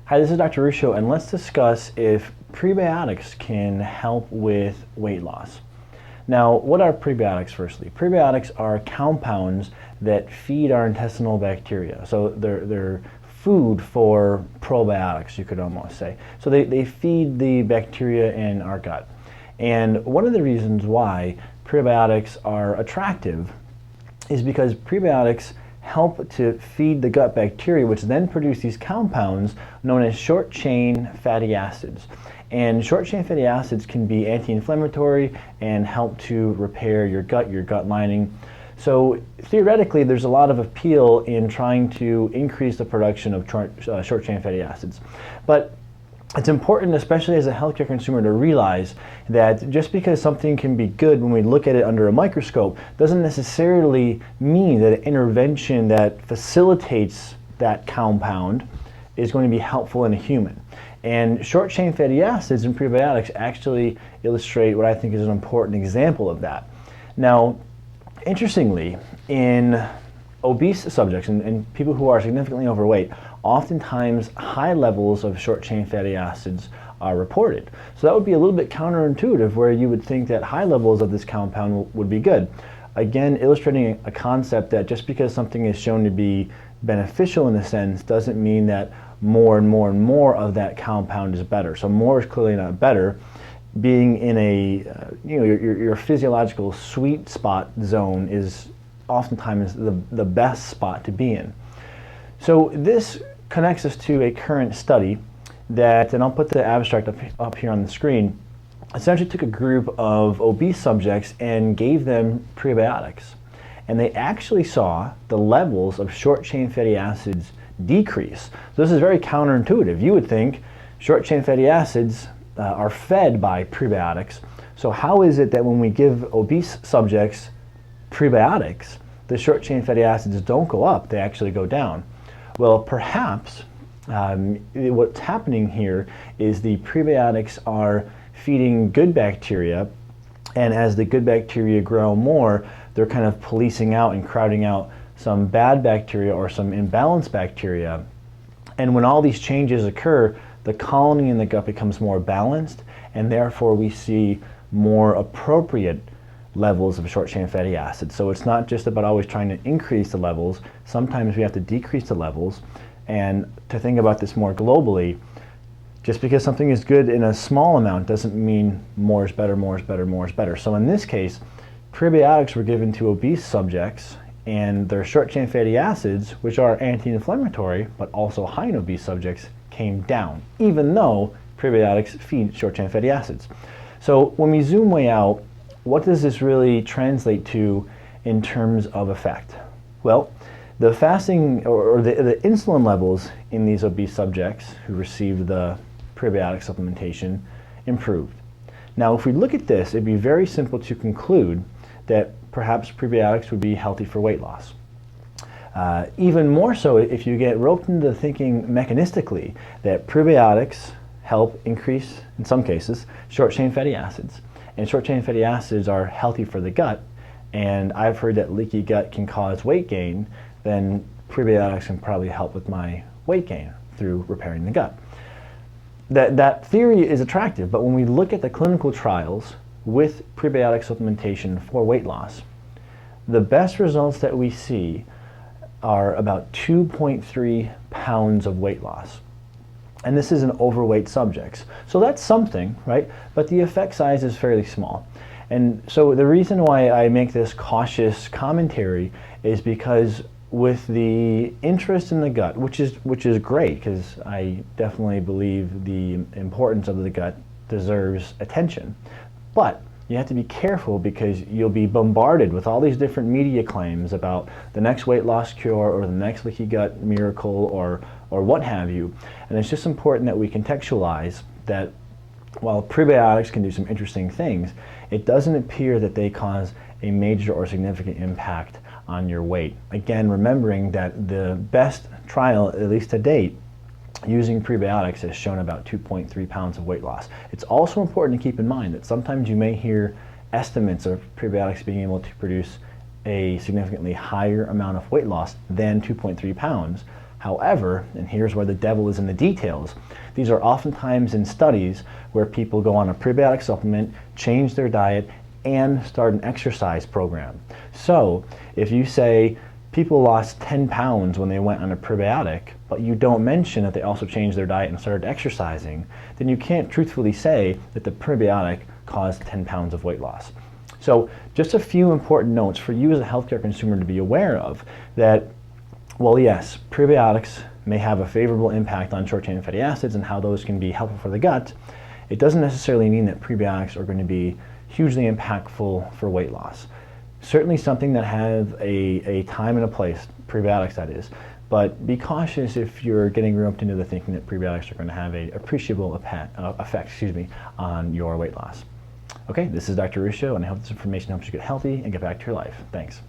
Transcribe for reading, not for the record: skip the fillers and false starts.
Hi, this is Dr. Ruscio, and let's discuss if prebiotics can help with weight loss. Now, what are prebiotics firstly? Prebiotics are compounds that feed our intestinal bacteria. So they're food for probiotics, you could almost say. So they feed the bacteria in our gut. And one of the reasons why prebiotics are attractive is because prebiotics help to feed the gut bacteria, which then produce these compounds known as short-chain fatty acids. And short-chain fatty acids can be anti-inflammatory and help to repair your gut lining. So theoretically, there's a lot of appeal in trying to increase the production of short-chain fatty acids. But it's important, especially as a healthcare consumer, to realize that just because something can be good when we look at it under a microscope doesn't necessarily mean that an intervention that facilitates that compound is going to be helpful in a human. And short-chain fatty acids and prebiotics actually illustrate what I think is an important example of that. Now, interestingly, in obese subjects and people who are significantly overweight, oftentimes high levels of short-chain fatty acids are reported. So that would be a little bit counterintuitive, where you would think that high levels of this compound would be good. Again, illustrating a concept that just because something is shown to be beneficial in a sense doesn't mean that more and more and more of that compound is better. So more is clearly not better. Being in a your physiological sweet spot zone is oftentimes the best spot to be in. So this connects us to a current study that, and I'll put the abstract up here on the screen, essentially took a group of obese subjects and gave them prebiotics. And they actually saw the levels of short-chain fatty acids decrease. So this is very counterintuitive. You would think short-chain fatty acids are fed by prebiotics. So how is it that when we give obese subjects prebiotics, the short-chain fatty acids don't go up, they actually go down? Well, perhaps what's happening here is the prebiotics are feeding good bacteria, and as the good bacteria grow more, they're kind of policing out and crowding out some bad bacteria or some imbalanced bacteria. And when all these changes occur, the colony in the gut becomes more balanced, and therefore we see more appropriate levels of short-chain fatty acids. So it's not just about always trying to increase the levels. Sometimes we have to decrease the levels. And to think about this more globally, just because something is good in a small amount doesn't mean more is better, more is better, more is better. So in this case, prebiotics were given to obese subjects, and their short-chain fatty acids, which are anti-inflammatory but also high in obese subjects, came down, even though prebiotics feed short-chain fatty acids. So when we zoom way out, what does this really translate to in terms of effect? Well, the fasting or the insulin levels in these obese subjects who received the prebiotic supplementation improved. Now, if we look at this, it'd be very simple to conclude that perhaps prebiotics would be healthy for weight loss. Even more so if you get roped into thinking mechanistically that prebiotics help increase, in some cases, short-chain fatty acids. And short-chain fatty acids are healthy for the gut, and I've heard that leaky gut can cause weight gain, then prebiotics can probably help with my weight gain through repairing the gut. That theory is attractive, but when we look at the clinical trials with prebiotic supplementation for weight loss, the best results that we see are about 2.3 pounds of weight loss. And this is in overweight subjects. So that's something, right? But the effect size is fairly small. And so the reason why I make this cautious commentary is because with the interest in the gut, which is great, because I definitely believe the importance of the gut deserves attention. But you have to be careful, because you'll be bombarded with all these different media claims about the next weight loss cure or the next leaky gut miracle or what have you. And it's just important that we contextualize that while prebiotics can do some interesting things, it doesn't appear that they cause a major or significant impact on your weight. Again, remembering that the best trial, at least to date, using prebiotics has shown about 2.3 pounds of weight loss. It's also important to keep in mind that sometimes you may hear estimates of prebiotics being able to produce a significantly higher amount of weight loss than 2.3 pounds. However, and here's where the devil is in the details, these are oftentimes in studies where people go on a prebiotic supplement, change their diet, and start an exercise program. So if you say people lost 10 pounds when they went on a prebiotic, but you don't mention that they also changed their diet and started exercising, then you can't truthfully say that the prebiotic caused 10 pounds of weight loss. So just a few important notes for you as a healthcare consumer to be aware of, that, well, yes, prebiotics may have a favorable impact on short-chain fatty acids and how those can be helpful for the gut. It doesn't necessarily mean that prebiotics are going to be hugely impactful for weight loss. Certainly something that have a time and a place, prebiotics that is, but be cautious if you're getting roped into the thinking that prebiotics are going to have an appreciable effect on your weight loss. Okay, this is Dr. Ruscio, and I hope this information helps you get healthy and get back to your life. Thanks.